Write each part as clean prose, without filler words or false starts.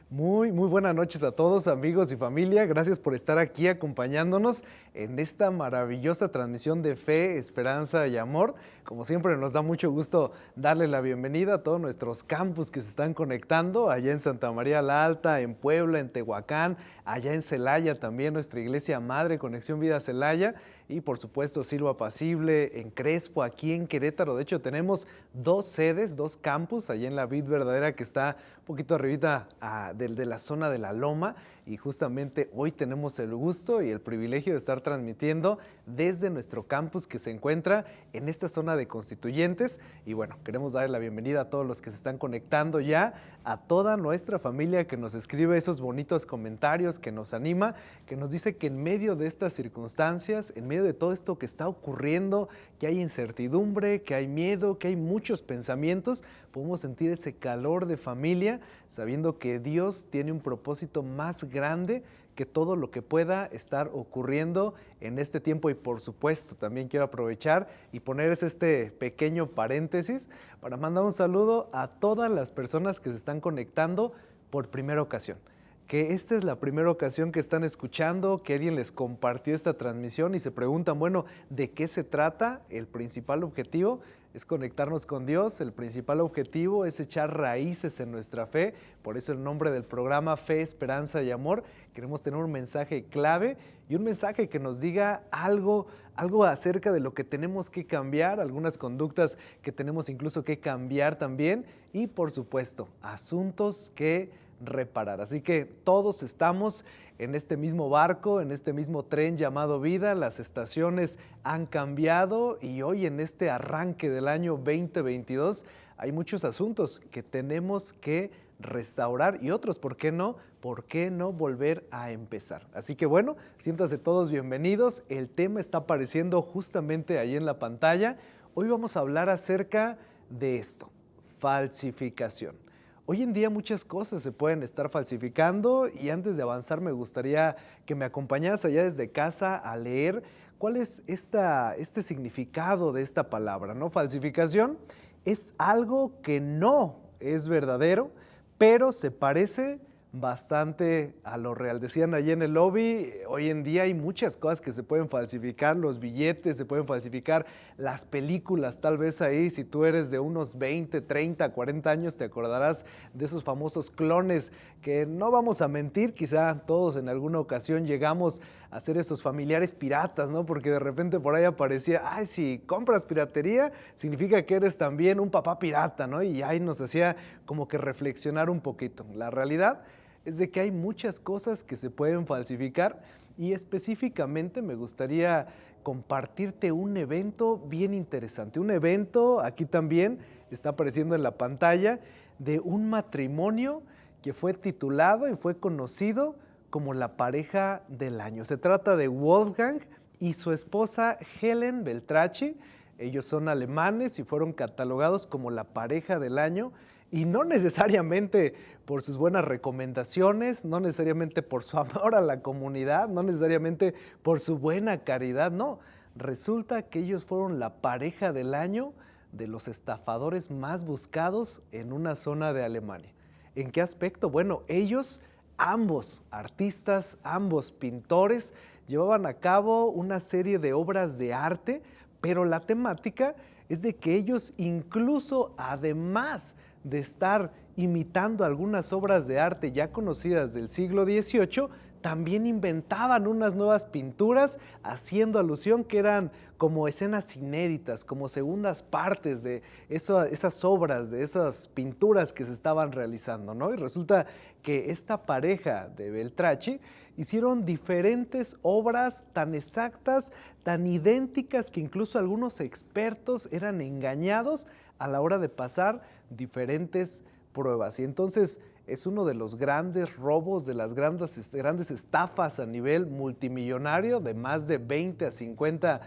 Muy buenas noches a todos, amigos y familia. Gracias por estar aquí acompañándonos en esta maravillosa transmisión de fe, esperanza y amor. Como siempre, nos da mucho gusto darle la bienvenida a todos nuestros campus que se están conectando allá en Santa María la Alta, en Puebla, en Tehuacán, allá en Celaya también, nuestra iglesia madre, Conexión Vida Celaya, y por supuesto Silva Apacible, en Crespo, aquí en Querétaro. De hecho, tenemos dos sedes, dos campus, allá en la Vid Verdadera, que está un poquito arribita de la zona de la Loma, y justamente hoy tenemos el gusto y el privilegio de estar transmitiendo desde nuestro campus que se encuentra en esta zona de Constituyentes. Y bueno, queremos darle la bienvenida a todos los que se están conectando ya, a toda nuestra familia que nos escribe esos bonitos comentarios, que nos anima, que nos dice que en medio de estas circunstancias, en medio de todo esto que está ocurriendo, que hay incertidumbre, que hay miedo, que hay muchos pensamientos, podemos sentir ese calor de familia, sabiendo que Dios tiene un propósito más grande que todo lo que pueda estar ocurriendo en este tiempo. Y por supuesto, también quiero aprovechar y ponerles este pequeño paréntesis para mandar un saludo a todas las personas que se están conectando por primera ocasión, que esta es la primera ocasión que están escuchando, que alguien les compartió esta transmisión y se preguntan, bueno, ¿de qué se trata? El principal objetivo es conectarnos con Dios, el principal objetivo es echar raíces en nuestra fe, por eso el nombre del programa Fe, Esperanza y Amor. Queremos tener un mensaje clave y un mensaje que nos diga algo acerca de lo que tenemos que cambiar, algunas conductas que tenemos incluso que cambiar también, y por supuesto, asuntos que reparar. Así que todos estamos en este mismo barco, en este mismo tren llamado vida. Las estaciones han cambiado y hoy, en este arranque del año 2022, hay muchos asuntos que tenemos que restaurar y otros, ¿por qué no? ¿Por qué no volver a empezar? Así que bueno, siéntanse todos bienvenidos. El tema está apareciendo justamente ahí en la pantalla. Hoy vamos a hablar acerca de esto: falsificación. Hoy en día muchas cosas se pueden estar falsificando, y antes de avanzar me gustaría que me acompañaras allá desde casa a leer cuál es este significado de esta palabra, ¿no? Falsificación es algo que no es verdadero, pero se parece bastante a lo real. Decían allí en el lobby, hoy en día hay muchas cosas que se pueden falsificar, los billetes se pueden falsificar, las películas, tal vez ahí, si tú eres de unos 20, 30, 40 años, te acordarás de esos famosos clones que, no vamos a mentir, quizá todos en alguna ocasión llegamos a ser esos familiares piratas, ¿no? Porque de repente por ahí aparecía, ay, si compras piratería, significa que eres también un papá pirata, ¿no? Y ahí nos hacía como que reflexionar un poquito. La realidad es de que hay muchas cosas que se pueden falsificar, y específicamente me gustaría compartirte un evento bien interesante. Un evento, aquí también está apareciendo en la pantalla, de un matrimonio que fue titulado y fue conocido como la pareja del año. Se trata de Wolfgang y su esposa Helen Beltracchi. Ellos son alemanes y fueron catalogados como la pareja del año, y no necesariamente por sus buenas recomendaciones, no necesariamente por su amor a la comunidad, no necesariamente por su buena caridad, no. Resulta que ellos fueron la pareja del año de los estafadores más buscados en una zona de Alemania. ¿En qué aspecto? Bueno, ellos, ambos artistas, ambos pintores, llevaban a cabo una serie de obras de arte, pero la temática es de que ellos, incluso además de estar imitando algunas obras de arte ya conocidas del siglo XVIII, también inventaban unas nuevas pinturas, haciendo alusión que eran como escenas inéditas, como segundas partes de esas obras, de esas pinturas que se estaban realizando, ¿no? Y resulta que esta pareja de Beltracchi hicieron diferentes obras tan exactas, tan idénticas, que incluso algunos expertos eran engañados a la hora de pasar diferentes pruebas. Y entonces es uno de los grandes robos, de las grandes estafas a nivel multimillonario, de más de 20 a 50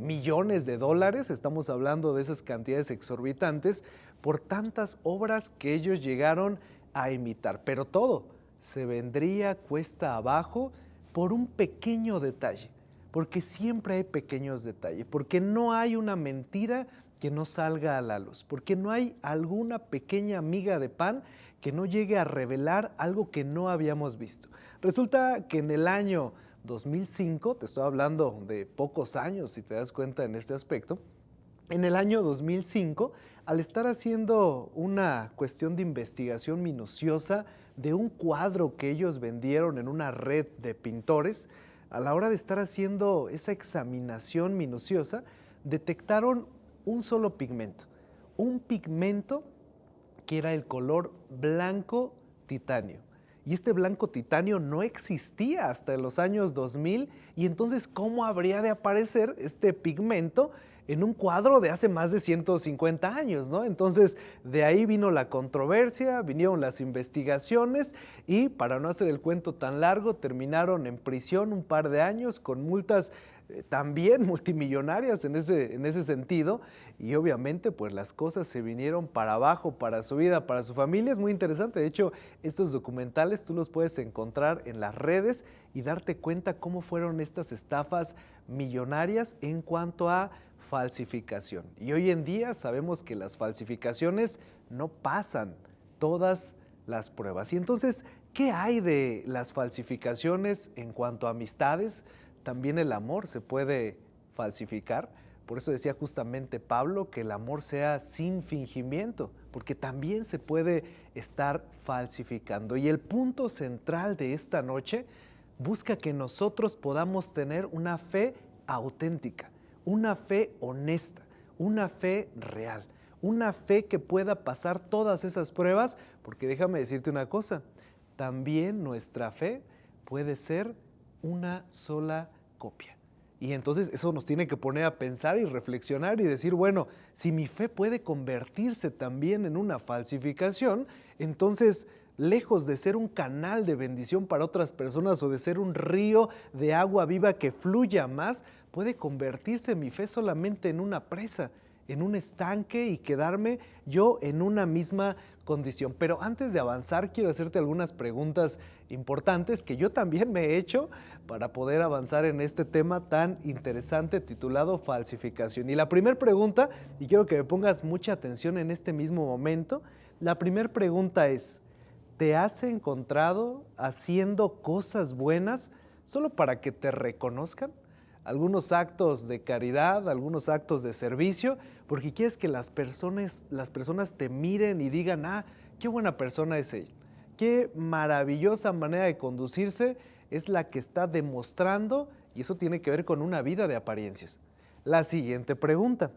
millones de dólares. Estamos hablando de esas cantidades exorbitantes por tantas obras que ellos llegaron a imitar. Pero todo se vendría cuesta abajo por un pequeño detalle, porque siempre hay pequeños detalles, porque no hay una mentira que no salga a la luz, porque no hay alguna pequeña miga de pan que no llegue a revelar algo que no habíamos visto. Resulta que en el año 2005, te estoy hablando de pocos años si te das cuenta en este aspecto, en el año 2005, al estar haciendo una cuestión de investigación minuciosa de un cuadro que ellos vendieron en una red de pintores, a la hora de estar haciendo esa examinación minuciosa, detectaron un solo pigmento, un pigmento que era el color blanco titanio. Y este blanco titanio no existía hasta los años 2000, y entonces, ¿cómo habría de aparecer este pigmento en un cuadro de hace más de 150 años, ¿no? Entonces, de ahí vino la controversia, vinieron las investigaciones y, para no hacer el cuento tan largo, terminaron en prisión un par de años con multas también multimillonarias en ese sentido, y obviamente pues las cosas se vinieron para abajo, para su vida, para su familia. Es muy interesante, de hecho estos documentales tú los puedes encontrar en las redes y darte cuenta cómo fueron estas estafas millonarias en cuanto a falsificación. Y hoy en día sabemos que las falsificaciones no pasan todas las pruebas. Y entonces, ¿qué hay de las falsificaciones en cuanto a amistades? También el amor se puede falsificar. Por eso decía justamente Pablo que el amor sea sin fingimiento, porque también se puede estar falsificando. Y el punto central de esta noche busca que nosotros podamos tener una fe auténtica, una fe honesta, una fe real, una fe que pueda pasar todas esas pruebas, porque déjame decirte una cosa, también nuestra fe puede ser una sola copia. Y entonces eso nos tiene que poner a pensar y reflexionar y decir, bueno, si mi fe puede convertirse también en una falsificación, entonces, lejos de ser un canal de bendición para otras personas o de ser un río de agua viva que fluya más, puede convertirse mi fe solamente en una presa, en un estanque y quedarme yo en una misma condición. Pero antes de avanzar, quiero hacerte algunas preguntas importantes que yo también me he hecho para poder avanzar en este tema tan interesante titulado falsificación. Y la primera pregunta, y quiero que me pongas mucha atención en este mismo momento, la primera pregunta es, ¿te has encontrado haciendo cosas buenas solo para que te reconozcan? Algunos actos de caridad, algunos actos de servicio, porque quieres que las personas te miren y digan, ah, qué buena persona es él, qué maravillosa manera de conducirse es la que está demostrando, y eso tiene que ver con una vida de apariencias. La siguiente pregunta,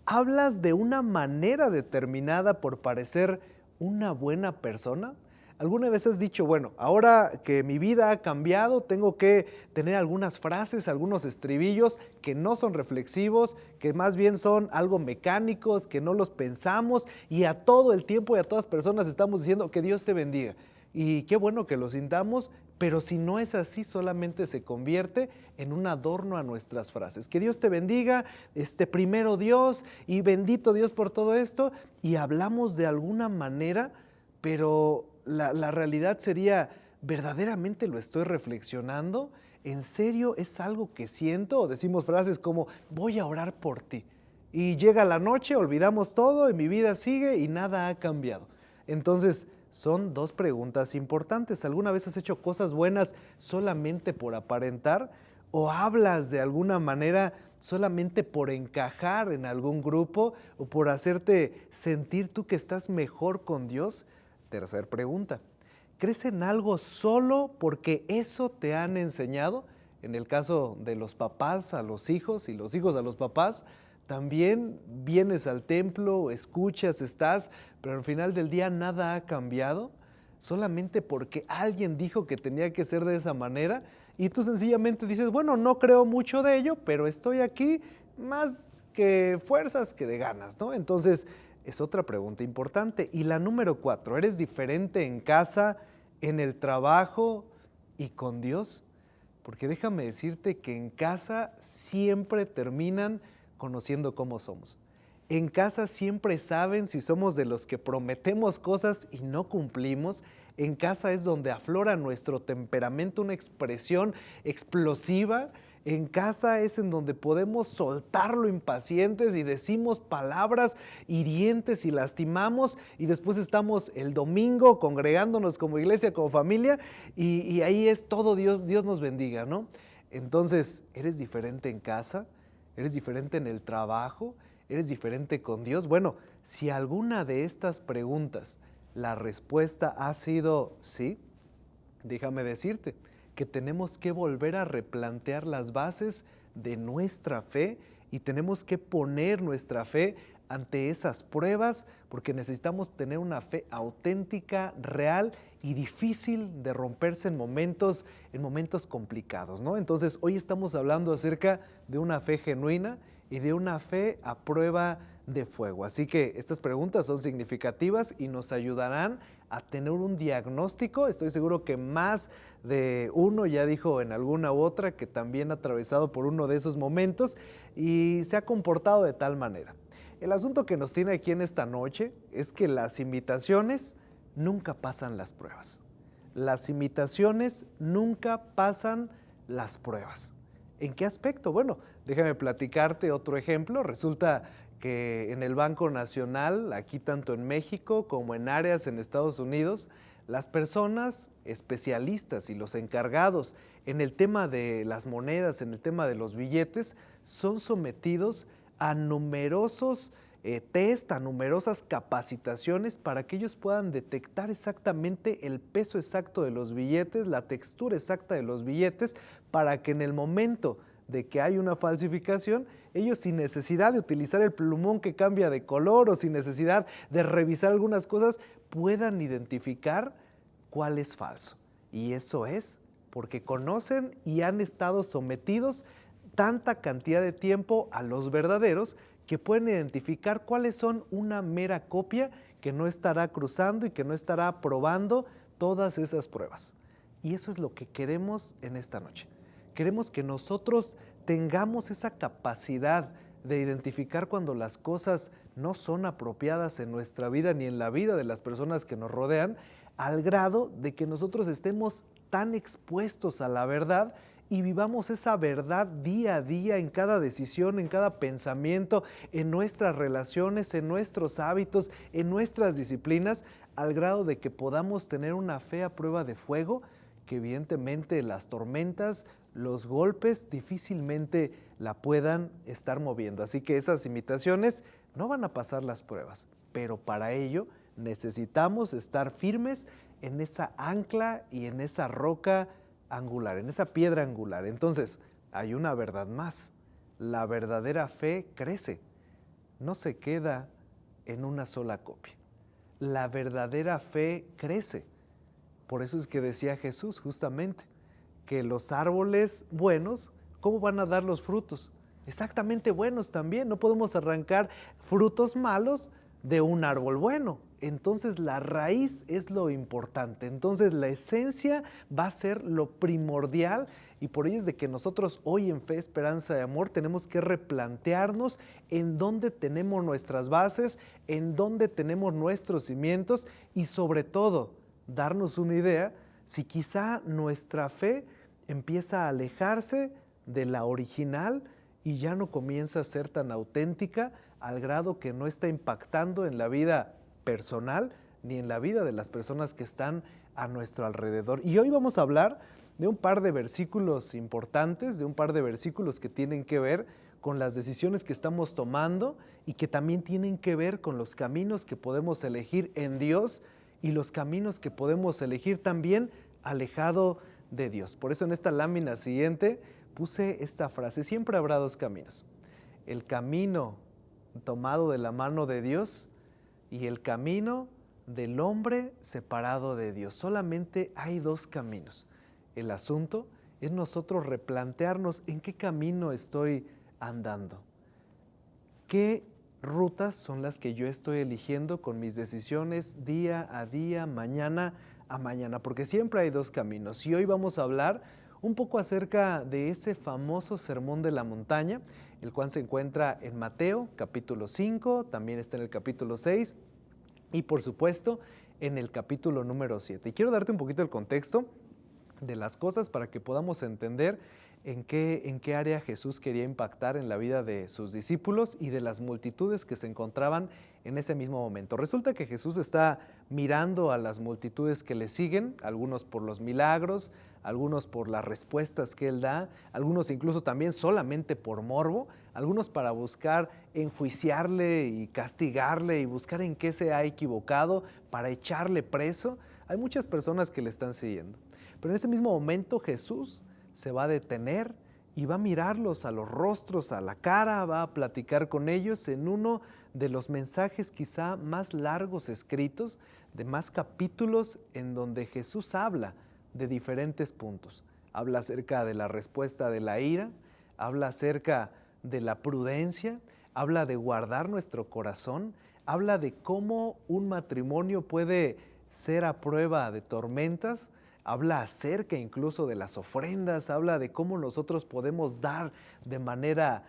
¿hablas de una manera determinada por parecer una buena persona? ¿Alguna vez has dicho, bueno, ahora que mi vida ha cambiado, tengo que tener algunas frases, algunos estribillos que no son reflexivos, que más bien son algo mecánicos, que no los pensamos y a todo el tiempo y a todas personas estamos diciendo que Dios te bendiga? Y qué bueno que lo sintamos, pero si no es así, solamente se convierte en un adorno a nuestras frases. Que Dios te bendiga, primero Dios y bendito Dios por todo esto, y hablamos de alguna manera, pero la realidad sería, ¿verdaderamente lo estoy reflexionando? ¿En serio es algo que siento? O decimos frases como, voy a orar por ti. Y llega la noche, olvidamos todo y mi vida sigue y nada ha cambiado. Entonces, son dos preguntas importantes. ¿Alguna vez has hecho cosas buenas solamente por aparentar? ¿O hablas de alguna manera solamente por encajar en algún grupo o por hacerte sentir tú que estás mejor con Dios? Tercer pregunta, ¿crees en algo solo porque eso te han enseñado? En el caso de los papás a los hijos y los hijos a los papás, también vienes al templo, escuchas, estás, pero al final del día nada ha cambiado, solamente porque alguien dijo que tenía que ser de esa manera y tú sencillamente dices, bueno, no creo mucho de ello, pero estoy aquí más que fuerzas que de ganas, ¿no? Entonces, es otra pregunta importante. Y la número 4, ¿eres diferente en casa, en el trabajo y con Dios? Porque déjame decirte que en casa siempre terminan conociendo cómo somos. En casa siempre saben si somos de los que prometemos cosas y no cumplimos. En casa es donde aflora nuestro temperamento, una expresión explosiva. En casa es en donde podemos soltarlo impacientes y decimos palabras hirientes y lastimamos y después estamos el domingo congregándonos como iglesia, como familia y ahí es todo Dios, Dios nos bendiga, ¿no? Entonces, ¿eres diferente en casa? ¿Eres diferente en el trabajo? ¿Eres diferente con Dios? Bueno, si alguna de estas preguntas la respuesta ha sido sí, déjame decirte que tenemos que volver a replantear las bases de nuestra fe y tenemos que poner nuestra fe ante esas pruebas porque necesitamos tener una fe auténtica, real y difícil de romperse en momentos complicados, ¿no? Entonces, hoy estamos hablando acerca de una fe genuina y de una fe a prueba de fuego. Así que estas preguntas son significativas y nos ayudarán a tener un diagnóstico. Estoy seguro que más de uno ya dijo en alguna u otra que también ha atravesado por uno de esos momentos y se ha comportado de tal manera. El asunto que nos tiene aquí en esta noche es que las imitaciones nunca pasan las pruebas. Las imitaciones nunca pasan las pruebas. ¿En qué aspecto? Bueno, déjame platicarte otro ejemplo. Resulta que en el Banco Nacional, aquí tanto en México como en áreas en Estados Unidos, las personas especialistas y los encargados en el tema de las monedas, en el tema de los billetes, son sometidos a numerosos test, a numerosas capacitaciones para que ellos puedan detectar exactamente el peso exacto de los billetes, la textura exacta de los billetes, para que en el momento de que hay una falsificación, ellos sin necesidad de utilizar el plumón que cambia de color o sin necesidad de revisar algunas cosas, puedan identificar cuál es falso. Y eso es porque conocen y han estado sometidos tanta cantidad de tiempo a los verdaderos que pueden identificar cuáles son una mera copia que no estará cruzando y que no estará probando todas esas pruebas. Y eso es lo que queremos en esta noche. Queremos que nosotros tengamos esa capacidad de identificar cuando las cosas no son apropiadas en nuestra vida ni en la vida de las personas que nos rodean, al grado de que nosotros estemos tan expuestos a la verdad y vivamos esa verdad día a día en cada decisión, en cada pensamiento, en nuestras relaciones, en nuestros hábitos, en nuestras disciplinas, al grado de que podamos tener una fe a prueba de fuego, que evidentemente las tormentas, los golpes difícilmente la puedan estar moviendo. Así que esas imitaciones no van a pasar las pruebas, pero para ello necesitamos estar firmes en esa ancla y en esa roca angular, en esa piedra angular. Entonces, hay una verdad más. La verdadera fe crece, no se queda en una sola copia. La verdadera fe crece. Por eso es que decía Jesús justamente que los árboles buenos, ¿cómo van a dar los frutos? Exactamente buenos también. No podemos arrancar frutos malos de un árbol bueno. Entonces la raíz es lo importante. Entonces la esencia va a ser lo primordial y por ello es de que nosotros hoy en Fe, Esperanza y Amor tenemos que replantearnos en dónde tenemos nuestras bases, en dónde tenemos nuestros cimientos y sobre todo darnos una idea si quizá nuestra fe empieza a alejarse de la original y ya no comienza a ser tan auténtica al grado que no está impactando en la vida personal ni en la vida de las personas que están a nuestro alrededor. Y hoy vamos a hablar de un par de versículos importantes, de un par de versículos que tienen que ver con las decisiones que estamos tomando y que también tienen que ver con los caminos que podemos elegir en Dios y los caminos que podemos elegir también alejado de Dios. Por eso en esta lámina siguiente puse esta frase: siempre habrá dos caminos. El camino tomado de la mano de Dios y el camino del hombre separado de Dios. Solamente hay dos caminos. El asunto es nosotros replantearnos en qué camino estoy andando. ¿Qué rutas son las que yo estoy eligiendo con mis decisiones día a día, mañana a mañana? Porque siempre hay dos caminos. Y hoy vamos a hablar un poco acerca de ese famoso sermón de la montaña, el cual se encuentra en Mateo capítulo 5, también está en el capítulo 6 y por supuesto en el capítulo número 7. Y quiero darte un poquito el contexto de las cosas para que podamos entender en qué área Jesús quería impactar en la vida de sus discípulos y de las multitudes que se encontraban en ese mismo momento. Resulta que Jesús está mirando a las multitudes que le siguen, algunos por los milagros, algunos por las respuestas que él da, algunos incluso también solamente por morbo, algunos para buscar enjuiciarle y castigarle y buscar en qué se ha equivocado para echarle preso. Hay muchas personas que le están siguiendo. Pero en ese mismo momento Jesús se va a detener y va a mirarlos a los rostros, a la cara, va a platicar con ellos en uno de los mensajes quizá más largos escritos, de más capítulos, en donde Jesús habla de diferentes puntos. Habla acerca de la respuesta de la ira, habla acerca de la prudencia, habla de guardar nuestro corazón, habla de cómo un matrimonio puede ser a prueba de tormentas, habla acerca incluso de las ofrendas, habla de cómo nosotros podemos dar de manera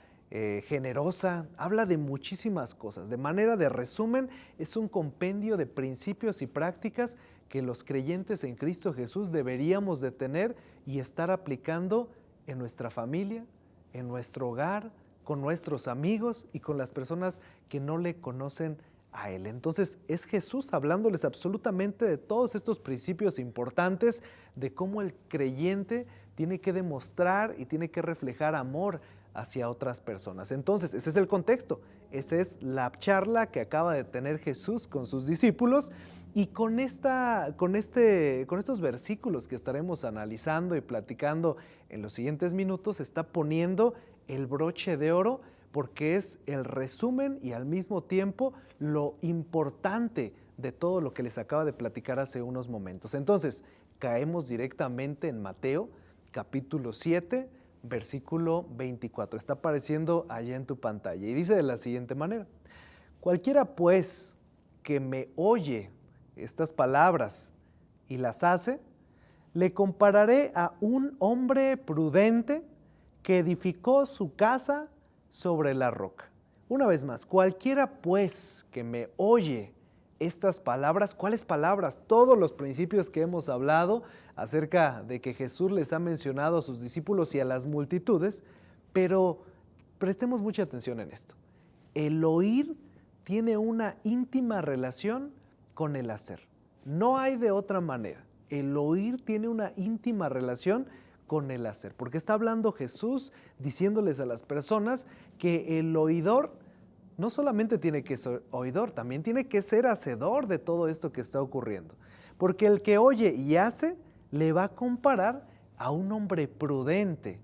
generosa, habla de muchísimas cosas. De manera de resumen, es un compendio de principios y prácticas que los creyentes en Cristo Jesús deberíamos de tener y estar aplicando en nuestra familia, en nuestro hogar, con nuestros amigos y con las personas que no le conocen a Él. Entonces es Jesús hablándoles absolutamente de todos estos principios importantes, de cómo el creyente tiene que demostrar y tiene que reflejar amor hacia otras personas. Entonces ese es el contexto, esa es la charla que acaba de tener Jesús con sus discípulos y con estos versículos que estaremos analizando y platicando en los siguientes minutos, está poniendo el broche de oro porque es el resumen y al mismo tiempo lo importante de todo lo que les acaba de platicar hace unos momentos. Entonces, caemos directamente en Mateo, capítulo 7, versículo 24. Está apareciendo allá en tu pantalla y dice de la siguiente manera: cualquiera pues que me oye estas palabras y las hace, le compararé a un hombre prudente que edificó su casa sobre la roca. Una vez más, cualquiera pues que me oye estas palabras, ¿cuáles palabras? Todos los principios que hemos hablado acerca de que Jesús les ha mencionado a sus discípulos y a las multitudes, pero prestemos mucha atención en esto. El oír tiene una íntima relación con el hacer. No hay de otra manera. El oír tiene una íntima relación con el hacer, porque está hablando Jesús diciéndoles a las personas que el oidor no solamente tiene que ser oidor, también tiene que ser hacedor de todo esto que está ocurriendo, porque el que oye y hace le va a comparar a un hombre prudente,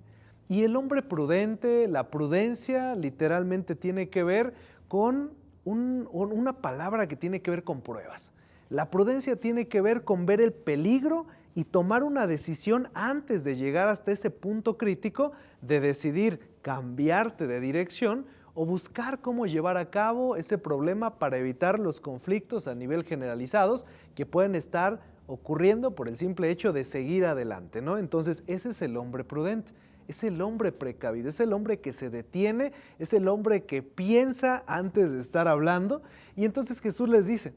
y el hombre prudente, la prudencia literalmente tiene que ver con una palabra que tiene que ver con pruebas. La prudencia tiene que ver con ver el peligro y tomar una decisión antes de llegar hasta ese punto crítico de decidir cambiarte de dirección o buscar cómo llevar a cabo ese problema para evitar los conflictos a nivel generalizados que pueden estar ocurriendo por el simple hecho de seguir adelante, ¿no? Entonces ese es el hombre prudente, es el hombre precavido, es el hombre que se detiene, es el hombre que piensa antes de estar hablando. Y entonces Jesús les dice: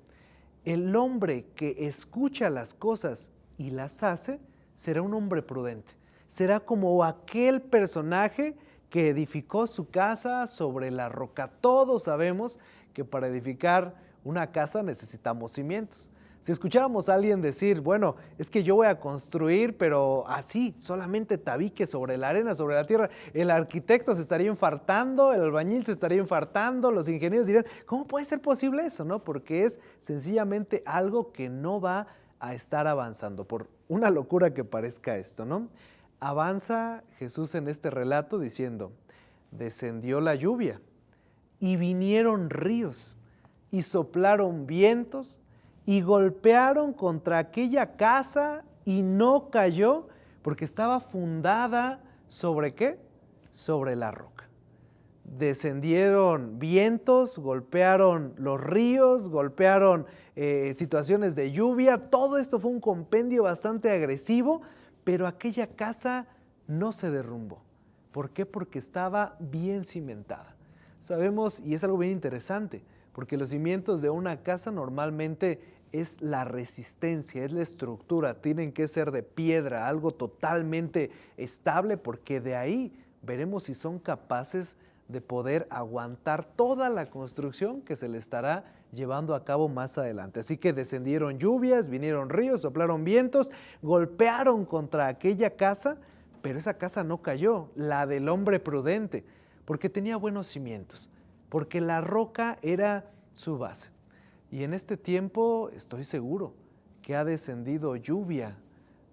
el hombre que escucha las cosas y las hace será un hombre prudente. Será como aquel personaje que edificó su casa sobre la roca. Todos sabemos que para edificar una casa necesitamos cimientos. Si escucháramos a alguien decir, bueno, es que yo voy a construir, pero así, solamente tabique sobre la arena, sobre la tierra, el arquitecto se estaría infartando, el albañil se estaría infartando, los ingenieros dirían, ¿cómo puede ser posible eso? ¿No? Porque es sencillamente algo que no va a estar avanzando, por una locura que parezca esto, ¿no? Avanza Jesús en este relato diciendo: descendió la lluvia y vinieron ríos y soplaron vientos y golpearon contra aquella casa y no cayó porque estaba fundada ¿sobre qué? Sobre la roca. Descendieron vientos, golpearon los ríos, golpearon situaciones de lluvia. Todo esto fue un compendio bastante agresivo, pero aquella casa no se derrumbó. ¿Por qué? Porque estaba bien cimentada. Sabemos, y es algo bien interesante, porque los cimientos de una casa normalmente es la resistencia, es la estructura, tienen que ser de piedra, algo totalmente estable, porque de ahí veremos si son capaces de poder aguantar toda la construcción que se le estará llevando a cabo más adelante. Así que descendieron lluvias, vinieron ríos, soplaron vientos, golpearon contra aquella casa, pero esa casa no cayó, la del hombre prudente, porque tenía buenos cimientos, porque la roca era su base. Y en este tiempo estoy seguro que ha descendido lluvia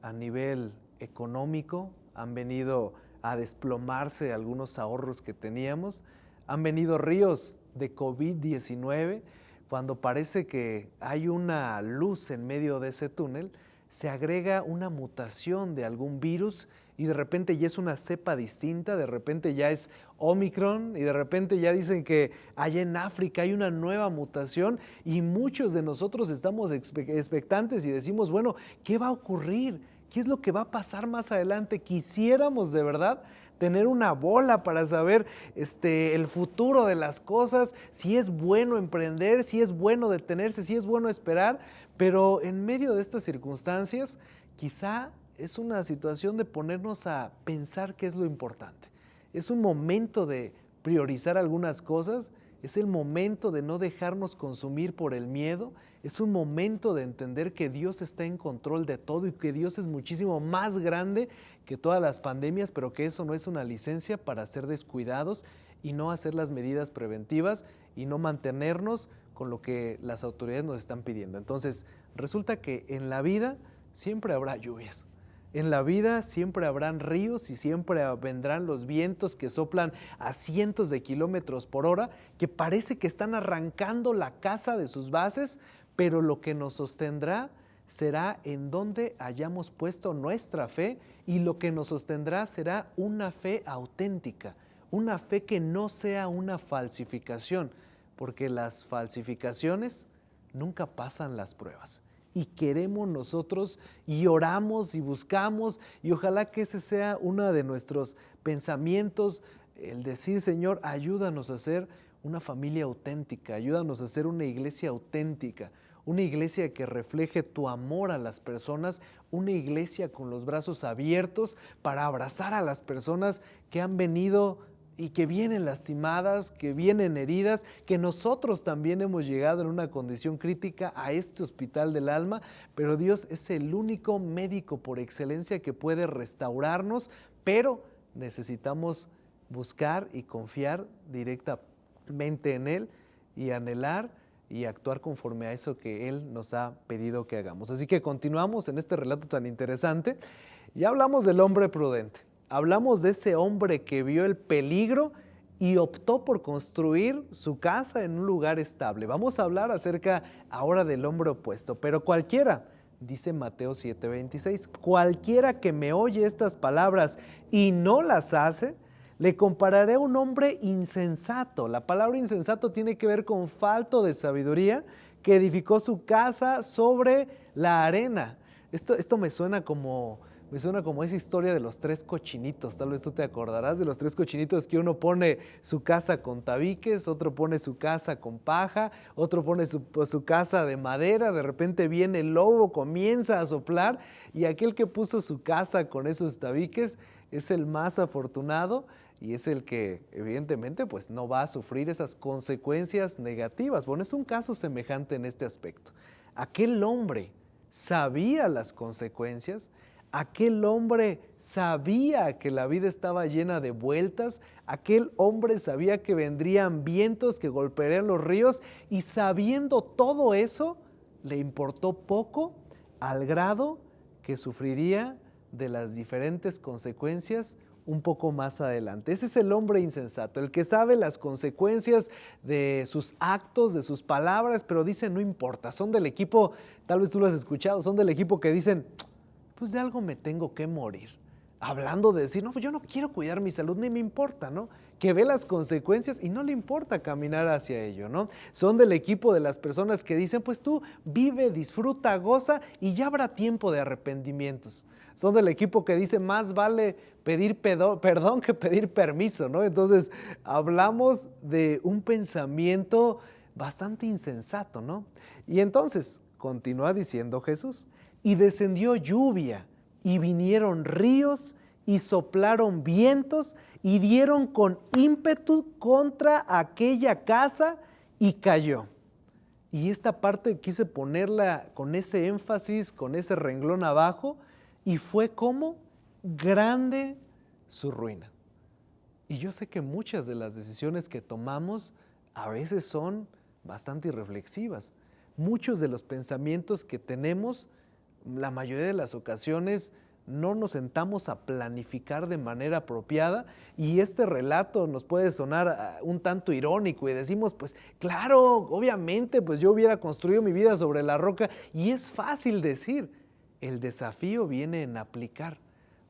a nivel económico, han venido a desplomarse algunos ahorros que teníamos, han venido ríos de COVID-19, cuando parece que hay una luz en medio de ese túnel, se agrega una mutación de algún virus y de repente ya es una cepa distinta, de repente ya es Omicron y de repente ya dicen que allá en África hay una nueva mutación y muchos de nosotros estamos expectantes y decimos, bueno, ¿qué va a ocurrir? ¿Qué es lo que va a pasar más adelante? Quisiéramos de verdad tener una bola para saber el futuro de las cosas, si es bueno emprender, si es bueno detenerse, si es bueno esperar, pero en medio de estas circunstancias, quizá es una situación de ponernos a pensar qué es lo importante. Es un momento de priorizar algunas cosas, es el momento de no dejarnos consumir por el miedo, es un momento de entender que Dios está en control de todo y que Dios es muchísimo más grande que todas las pandemias, pero que eso no es una licencia para ser descuidados y no hacer las medidas preventivas y no mantenernos con lo que las autoridades nos están pidiendo. Entonces, resulta que en la vida siempre habrá lluvias. En la vida siempre habrán ríos y siempre vendrán los vientos que soplan a cientos de kilómetros por hora, que parece que están arrancando la casa de sus bases, pero lo que nos sostendrá será en donde hayamos puesto nuestra fe, y lo que nos sostendrá será una fe auténtica, una fe que no sea una falsificación, porque las falsificaciones nunca pasan las pruebas. Y queremos nosotros y oramos y buscamos, y ojalá que ese sea uno de nuestros pensamientos, el decir, Señor, ayúdanos a ser una familia auténtica, ayúdanos a ser una iglesia auténtica, una iglesia que refleje tu amor a las personas, una iglesia con los brazos abiertos para abrazar a las personas que han venido y que vienen lastimadas, que vienen heridas, que nosotros también hemos llegado en una condición crítica a este hospital del alma, pero Dios es el único médico por excelencia que puede restaurarnos, pero necesitamos buscar y confiar directamente en Él y anhelar y actuar conforme a eso que Él nos ha pedido que hagamos. Así que continuamos en este relato tan interesante. Ya hablamos del hombre prudente. Hablamos de ese hombre que vio el peligro y optó por construir su casa en un lugar estable. Vamos a hablar acerca ahora del hombre opuesto, pero cualquiera, dice Mateo 7:26, cualquiera que me oye estas palabras y no las hace, le compararé a un hombre insensato. La palabra insensato tiene que ver con falto de sabiduría, que edificó su casa sobre la arena. Esto me suena como esa historia de los tres cochinitos. Tal vez tú te acordarás de los tres cochinitos, que uno pone su casa con tabiques, otro pone su casa con paja, otro pone su casa de madera. De repente viene el lobo, comienza a soplar, y aquel que puso su casa con esos tabiques es el más afortunado y es el que evidentemente pues no va a sufrir esas consecuencias negativas. Bueno, es un caso semejante en este aspecto. Aquel hombre sabía las consecuencias. Aquel hombre sabía que la vida estaba llena de vueltas, aquel hombre sabía que vendrían vientos que golpearían los ríos, y sabiendo todo eso, le importó poco al grado que sufriría de las diferentes consecuencias un poco más adelante. Ese es el hombre insensato, el que sabe las consecuencias de sus actos, de sus palabras, pero dice no importa. Son del equipo, tal vez tú lo has escuchado, son del equipo que dicen, pues de algo me tengo que morir. Hablando de decir, no, pues yo no quiero cuidar mi salud, ni me importa, ¿no? Que ve las consecuencias y no le importa caminar hacia ello, ¿no? Son del equipo de las personas que dicen, pues tú vive, disfruta, goza y ya habrá tiempo de arrepentimientos. Son del equipo que dice, más vale pedir perdón que pedir permiso, ¿no? Entonces, hablamos de un pensamiento bastante insensato, ¿no? Y entonces, continúa diciendo Jesús, y descendió lluvia, y vinieron ríos, y soplaron vientos, y dieron con ímpetu contra aquella casa, y cayó. Y esta parte quise ponerla con ese énfasis, con ese renglón abajo, y fue como grande su ruina. Y yo sé que muchas de las decisiones que tomamos a veces son bastante irreflexivas. Muchos de los pensamientos que tenemos, la mayoría de las ocasiones, no nos sentamos a planificar de manera apropiada, y este relato nos puede sonar un tanto irónico y decimos, pues claro, obviamente, pues yo hubiera construido mi vida sobre la roca, y es fácil decir. El desafío viene en aplicar,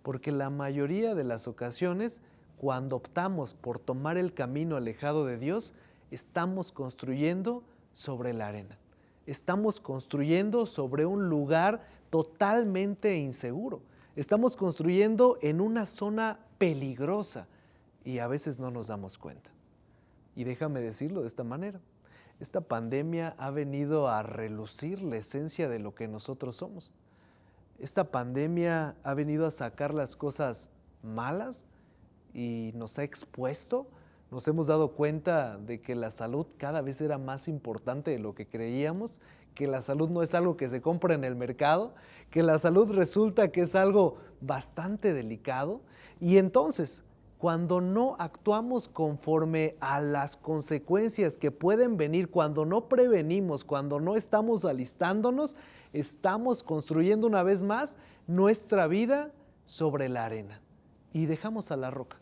porque la mayoría de las ocasiones, cuando optamos por tomar el camino alejado de Dios, estamos construyendo sobre la arena. Estamos construyendo sobre un lugar totalmente inseguro. Estamos construyendo en una zona peligrosa y a veces no nos damos cuenta. Y déjame decirlo de esta manera. Esta pandemia ha venido a relucir la esencia de lo que nosotros somos. Esta pandemia ha venido a sacar las cosas malas y nos ha expuesto. Nos hemos dado cuenta de que la salud cada vez era más importante de lo que creíamos, que la salud no es algo que se compra en el mercado, que la salud resulta que es algo bastante delicado. Y entonces, cuando no actuamos conforme a las consecuencias que pueden venir, cuando no prevenimos, cuando no estamos alistándonos, estamos construyendo una vez más nuestra vida sobre la arena y dejamos a la roca.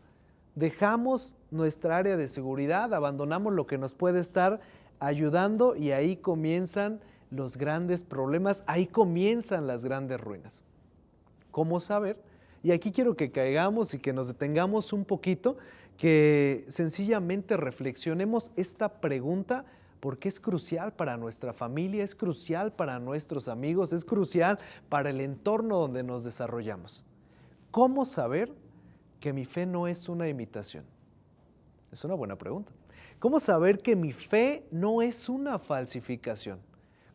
Dejamos nuestra área de seguridad, abandonamos lo que nos puede estar ayudando, y ahí comienzan los grandes problemas, ahí comienzan las grandes ruinas. ¿Cómo saber? Y aquí quiero que caigamos y que nos detengamos un poquito, que sencillamente reflexionemos esta pregunta, porque es crucial para nuestra familia, es crucial para nuestros amigos, es crucial para el entorno donde nos desarrollamos. ¿Cómo saber que mi fe no es una imitación? Es una buena pregunta. ¿Cómo saber que mi fe no es una falsificación?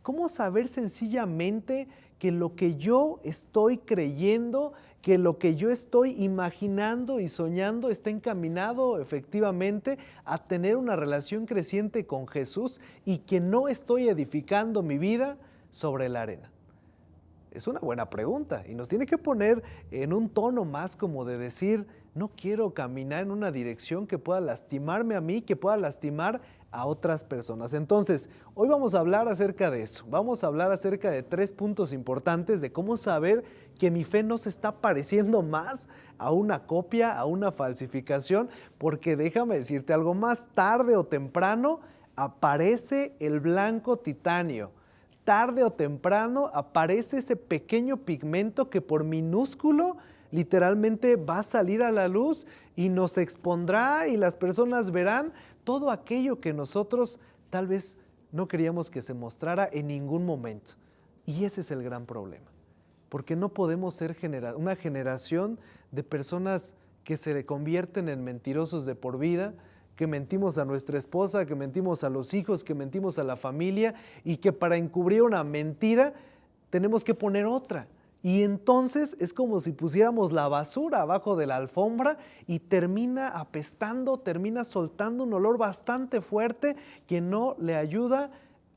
¿Cómo saber sencillamente que lo que yo estoy creyendo, que lo que yo estoy imaginando y soñando está encaminado efectivamente a tener una relación creciente con Jesús y que no estoy edificando mi vida sobre la arena? Es una buena pregunta y nos tiene que poner en un tono más como de decir, no quiero caminar en una dirección que pueda lastimarme a mí, que pueda lastimar a otras personas. Entonces, hoy vamos a hablar acerca de eso. Vamos a hablar acerca de 3 puntos importantes de cómo saber que mi fe no se está pareciendo más a una copia, a una falsificación, porque déjame decirte algo, más tarde o temprano aparece el blanco titanio. Tarde o temprano aparece ese pequeño pigmento que por minúsculo literalmente va a salir a la luz y nos expondrá, y las personas verán todo aquello que nosotros tal vez no queríamos que se mostrara en ningún momento. Y ese es el gran problema, porque no podemos ser una generación de personas que se convierten en mentirosos de por vida, que mentimos a nuestra esposa, que mentimos a los hijos, que mentimos a la familia, y que para encubrir una mentira tenemos que poner otra. Y entonces es como si pusiéramos la basura abajo de la alfombra y termina apestando, termina soltando un olor bastante fuerte que no le ayuda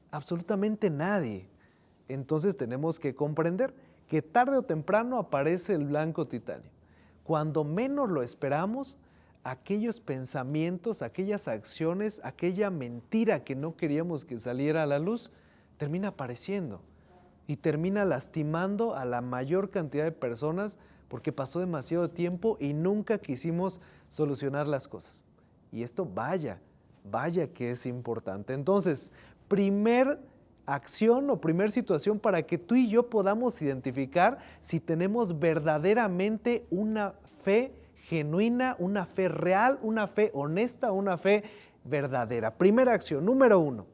absolutamente a nadie. Entonces tenemos que comprender que tarde o temprano aparece el blanco titanio. Cuando menos lo esperamos, aquellos pensamientos, aquellas acciones, aquella mentira que no queríamos que saliera a la luz, termina apareciendo y termina lastimando a la mayor cantidad de personas porque pasó demasiado tiempo y nunca quisimos solucionar las cosas. Y esto vaya que es importante. Entonces, primer acción o primer situación para que tú y yo podamos identificar si tenemos verdaderamente una fe genuina, una fe real, una fe honesta, una fe verdadera. Primera acción, número 1,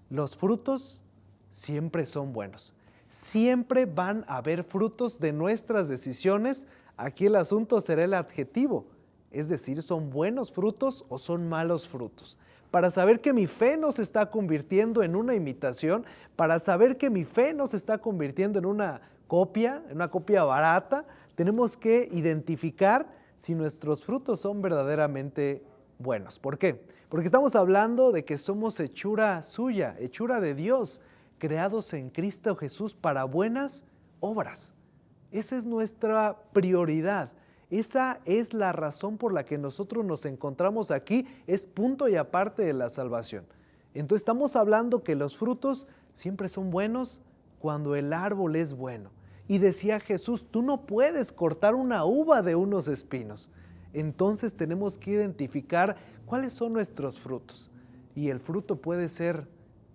los frutos siempre son buenos. Siempre van a haber frutos de nuestras decisiones. Aquí el asunto será el adjetivo, es decir, ¿son buenos frutos o son malos frutos? para saber que mi fe no se está convirtiendo en una imitación, para saber que mi fe no se está convirtiendo en una copia barata. Tenemos que identificar si nuestros frutos son verdaderamente buenos. ¿Por qué? Porque estamos hablando de que somos hechura suya, hechura de Dios, creados en Cristo Jesús para buenas obras. Esa es nuestra prioridad. Esa es la razón por la que nosotros nos encontramos aquí, es punto y aparte de la salvación. Entonces estamos hablando que los frutos siempre son buenos cuando el árbol es bueno. Y decía Jesús, tú no puedes cortar una uva de unos espinos. Entonces tenemos que identificar cuáles son nuestros frutos. Y el fruto puede ser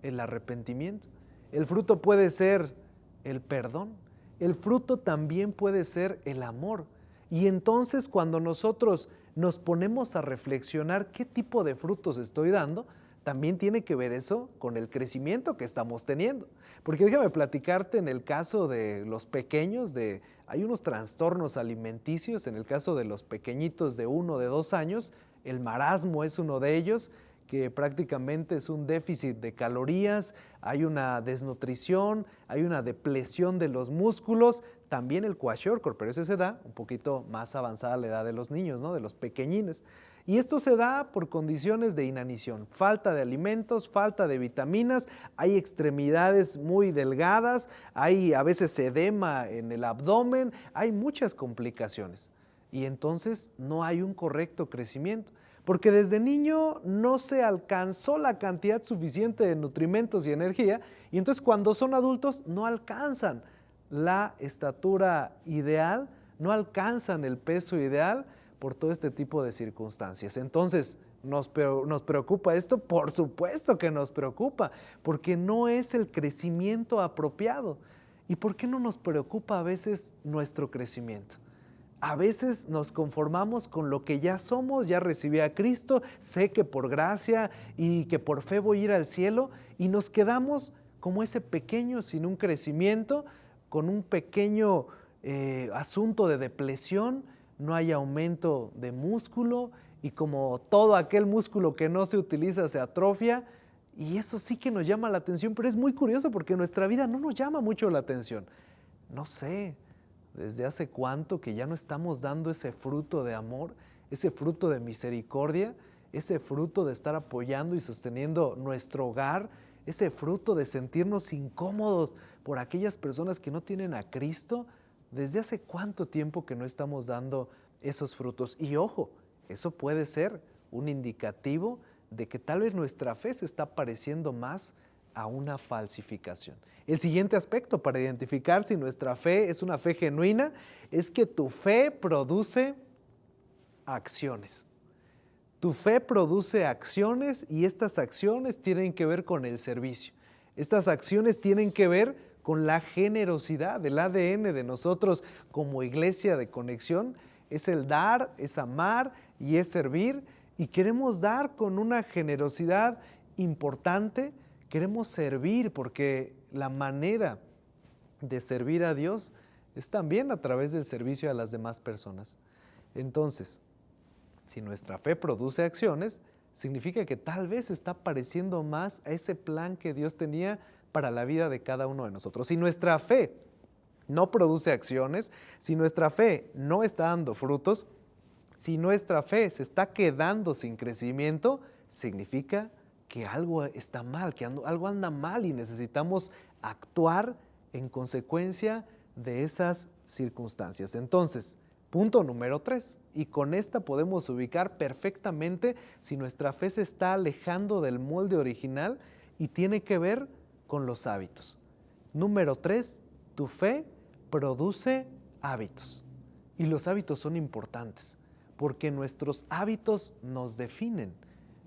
el arrepentimiento, el fruto puede ser el perdón, el fruto también puede ser el amor. Y entonces cuando nosotros nos ponemos a reflexionar qué tipo de frutos estoy dando, también tiene que ver eso con el crecimiento que estamos teniendo. Porque déjame platicarte en el caso de los pequeños, hay unos trastornos alimenticios, en el caso de los pequeñitos de 1 de 2 años, el marasmo es uno de ellos, que prácticamente es un déficit de calorías, hay una desnutrición, hay una depresión de los músculos, también el kwashiorkor, pero ese se da un poquito más avanzada la edad de los niños, ¿no? De los pequeñines. Y esto se da por condiciones de inanición, falta de alimentos, falta de vitaminas, hay extremidades muy delgadas, hay a veces edema en el abdomen, hay muchas complicaciones. Y entonces no hay un correcto crecimiento, porque desde niño no se alcanzó la cantidad suficiente de nutrimentos y energía, y entonces cuando son adultos no alcanzan la estatura ideal, no alcanzan el peso ideal por todo este tipo de circunstancias. Entonces, ¿nos preocupa esto? Por supuesto que nos preocupa, porque no es el crecimiento apropiado. ¿Y por qué no nos preocupa a veces nuestro crecimiento? A veces nos conformamos con lo que ya somos, ya recibí a Cristo, sé que por gracia y que por fe voy a ir al cielo, y nos quedamos como ese pequeño sin un crecimiento, con un pequeño asunto de depresión, no hay aumento de músculo y como todo aquel músculo que no se utiliza se atrofia, y eso sí que nos llama la atención, pero es muy curioso porque nuestra vida no nos llama mucho la atención. No sé, desde hace cuánto que ya no estamos dando ese fruto de amor, ese fruto de misericordia, ese fruto de estar apoyando y sosteniendo nuestro hogar, ese fruto de sentirnos incómodos por aquellas personas que no tienen a Cristo. ¿Desde hace cuánto tiempo que no estamos dando esos frutos? Y ojo, eso puede ser un indicativo de que tal vez nuestra fe se está pareciendo más a una falsificación. El siguiente aspecto para identificar si nuestra fe es una fe genuina es que tu fe produce acciones. Tu fe produce acciones y estas acciones tienen que ver con el servicio. Estas acciones tienen que ver con la generosidad. El ADN de nosotros como iglesia de conexión es el dar, es amar y es servir, y queremos dar con una generosidad importante. Queremos servir porque la manera de servir a Dios es también a través del servicio a las demás personas. Entonces, si nuestra fe produce acciones, significa que tal vez está pareciendo más a ese plan que Dios tenía para la vida de cada uno de nosotros. Si nuestra fe no produce acciones, si nuestra fe no está dando frutos, si nuestra fe se está quedando sin crecimiento, significa que algo está mal, que algo anda mal y necesitamos actuar en consecuencia de esas circunstancias. Entonces, punto número 3, y con esta podemos ubicar perfectamente si nuestra fe se está alejando del molde original y tiene que ver con los hábitos. Número 3, tu fe produce hábitos. Y los hábitos son importantes porque nuestros hábitos nos definen.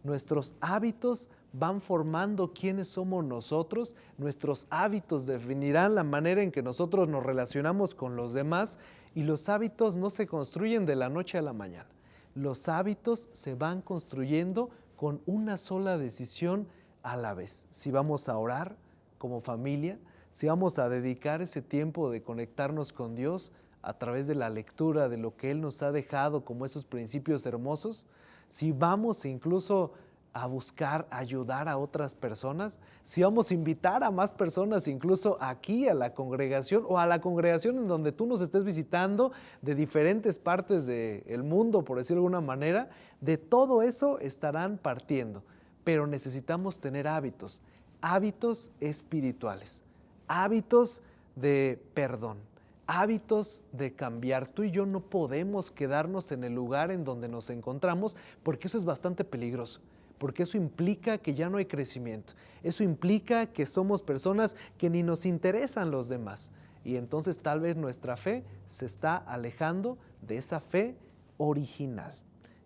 Nuestros hábitos van formando quiénes somos nosotros, nuestros hábitos definirán la manera en que nosotros nos relacionamos con los demás, y los hábitos no se construyen de la noche a la mañana. Los hábitos se van construyendo con una sola decisión a la vez. Si vamos a orar como familia, si vamos a dedicar ese tiempo de conectarnos con Dios a través de la lectura de lo que Él nos ha dejado como esos principios hermosos, si vamos incluso a buscar ayudar a otras personas, si vamos a invitar a más personas incluso aquí a la congregación o a la congregación en donde tú nos estés visitando de diferentes partes del mundo, por decirlo de alguna manera, de todo eso estarán partiendo. Pero necesitamos tener hábitos, hábitos espirituales, hábitos de perdón, hábitos de cambiar. Tú y yo no podemos quedarnos en el lugar en donde nos encontramos porque eso es bastante peligroso. Porque eso implica que ya no hay crecimiento. Eso implica que somos personas que ni nos interesan los demás. Y entonces tal vez nuestra fe se está alejando de esa fe original.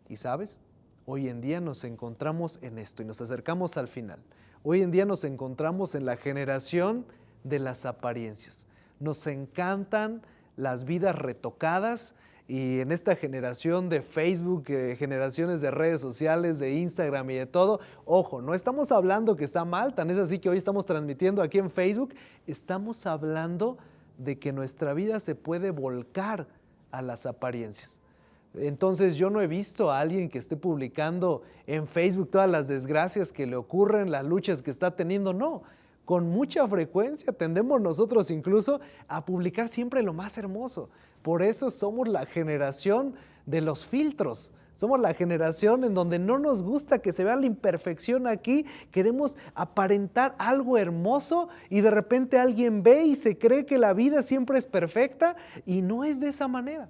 Y sabes, hoy en día nos encontramos en esto y nos acercamos al final. Hoy en día nos encontramos en la generación de las apariencias. Nos encantan las vidas retocadas. Y en esta generación de Facebook, generaciones de redes sociales, de Instagram y de todo, ojo, no estamos hablando que está mal, tan es así que hoy estamos transmitiendo aquí en Facebook, estamos hablando de que nuestra vida se puede volcar a las apariencias. Entonces yo no he visto a alguien que esté publicando en Facebook todas las desgracias que le ocurren, las luchas que está teniendo, no. Con mucha frecuencia tendemos nosotros incluso a publicar siempre lo más hermoso. Por eso somos la generación de los filtros. Somos la generación en donde no nos gusta que se vea la imperfección aquí. Queremos aparentar algo hermoso y de repente alguien ve y se cree que la vida siempre es perfecta y no es de esa manera.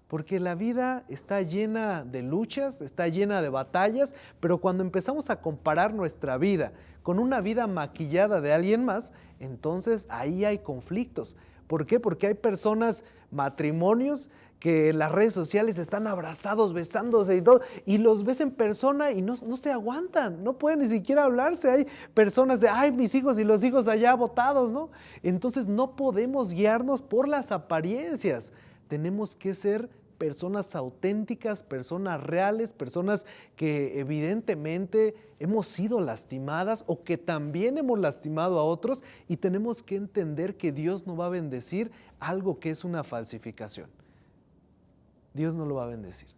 Porque la vida está llena de luchas, está llena de batallas, pero cuando empezamos a comparar nuestra vida con una vida maquillada de alguien más, entonces ahí hay conflictos. ¿Por qué? Porque hay personas, matrimonios, que en las redes sociales están abrazados, besándose y todo, y los ves en persona y no se aguantan, no pueden ni siquiera hablarse. Hay personas de, ay, mis hijos y los hijos allá botados, ¿no? Entonces no podemos guiarnos por las apariencias. Tenemos que ser personas auténticas, personas reales, personas que evidentemente hemos sido lastimadas o que también hemos lastimado a otros y tenemos que entender que Dios no va a bendecir algo que es una falsificación. Dios no lo va a bendecir.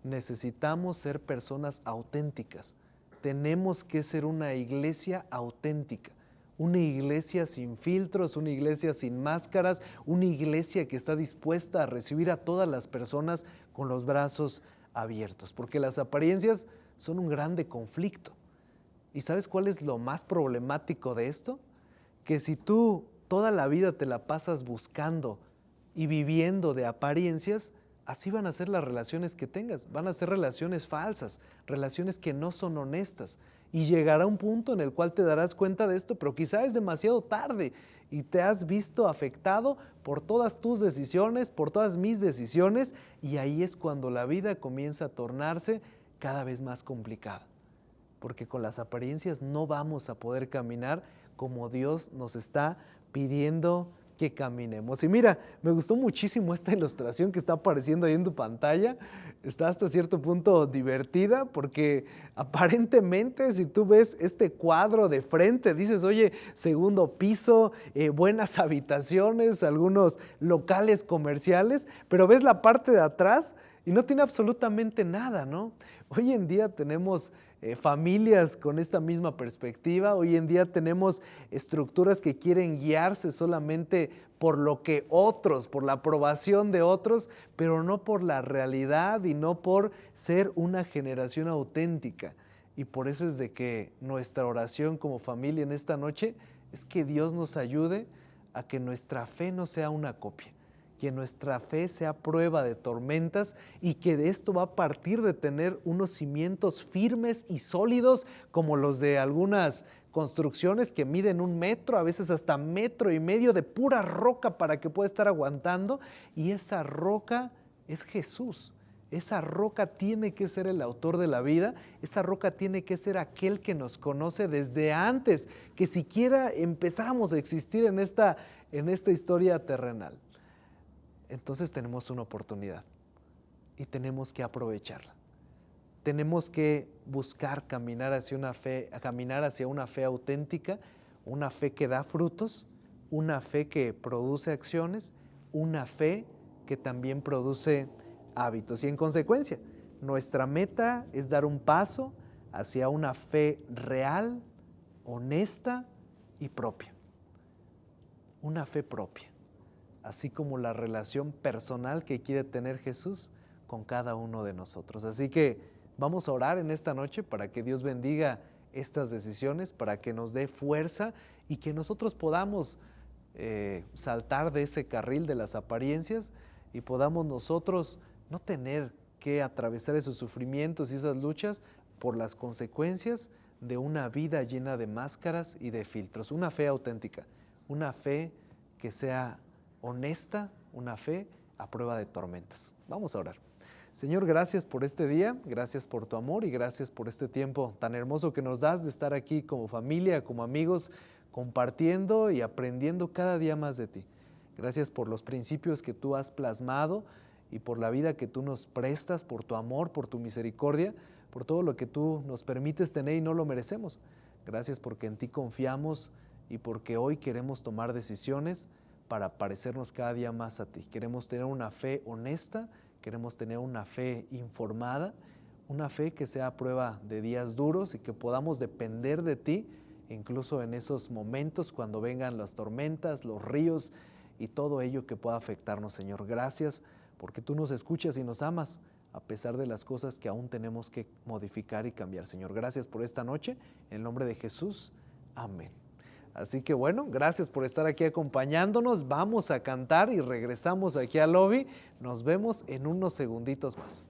Necesitamos ser personas auténticas. Tenemos que ser una iglesia auténtica. Una iglesia sin filtros, una iglesia sin máscaras, una iglesia que está dispuesta a recibir a todas las personas con los brazos abiertos, porque las apariencias son un grande conflicto. ¿Y sabes cuál es lo más problemático de esto? Que si tú toda la vida te la pasas buscando y viviendo de apariencias, así van a ser las relaciones que tengas, van a ser relaciones falsas, relaciones que no son honestas. Y llegará un punto en el cual te darás cuenta de esto, pero quizá es demasiado tarde y te has visto afectado por todas tus decisiones, por todas mis decisiones, y ahí es cuando la vida comienza a tornarse cada vez más complicada. Porque con las apariencias no vamos a poder caminar como Dios nos está pidiendo que caminemos. Y mira, me gustó muchísimo esta ilustración que está apareciendo ahí en tu pantalla. Está hasta cierto punto divertida porque aparentemente si tú ves este cuadro de frente, dices, oye, segundo piso, buenas habitaciones, algunos locales comerciales, pero ves la parte de atrás y no tiene absolutamente nada, ¿no? Hoy en día tenemos familias con esta misma perspectiva. Hoy en día tenemos estructuras que quieren guiarse solamente por lo que otros, por la aprobación de otros, pero no por la realidad y no por ser una generación auténtica. Y por eso es de que nuestra oración como familia en esta noche es que Dios nos ayude a que nuestra fe no sea una copia, que nuestra fe sea prueba de tormentas y que de esto va a partir de tener unos cimientos firmes y sólidos como los de algunas construcciones que miden 1 metro, a veces hasta 1,5 metros de pura roca para que pueda estar aguantando, y esa roca es Jesús. Esa roca tiene que ser el autor de la vida, esa roca tiene que ser aquel que nos conoce desde antes que siquiera empezáramos a existir en esta historia terrenal. Entonces tenemos una oportunidad y tenemos que aprovecharla. Tenemos que buscar caminar hacia una fe auténtica, una fe que da frutos, una fe que produce acciones, una fe que también produce hábitos. Y en consecuencia, nuestra meta es dar un paso hacia una fe real, honesta y propia. Una fe propia, así como la relación personal que quiere tener Jesús con cada uno de nosotros. Así que vamos a orar en esta noche para que Dios bendiga estas decisiones, para que nos dé fuerza y que nosotros podamos saltar de ese carril de las apariencias y podamos nosotros no tener que atravesar esos sufrimientos y esas luchas por las consecuencias de una vida llena de máscaras y de filtros. Una fe auténtica, una fe que sea honesta, una fe a prueba de tormentas. Vamos a orar. Señor, gracias por este día, gracias por tu amor y gracias por este tiempo tan hermoso que nos das de estar aquí como familia, como amigos, compartiendo y aprendiendo cada día más de ti. Gracias por los principios que tú has plasmado y por la vida que tú nos prestas, por tu amor, por tu misericordia, por todo lo que tú nos permites tener y no lo merecemos. Gracias porque en ti confiamos y porque hoy queremos tomar decisiones para parecernos cada día más a ti. Queremos tener una fe honesta, queremos tener una fe informada, una fe que sea a prueba de días duros y que podamos depender de ti, incluso en esos momentos cuando vengan las tormentas, los ríos y todo ello que pueda afectarnos, Señor. Gracias porque tú nos escuchas y nos amas a pesar de las cosas que aún tenemos que modificar y cambiar, Señor. Gracias por esta noche, en el nombre de Jesús, amén. Así que bueno, gracias por estar aquí acompañándonos, vamos a cantar y regresamos aquí al lobby, nos vemos en unos segunditos más.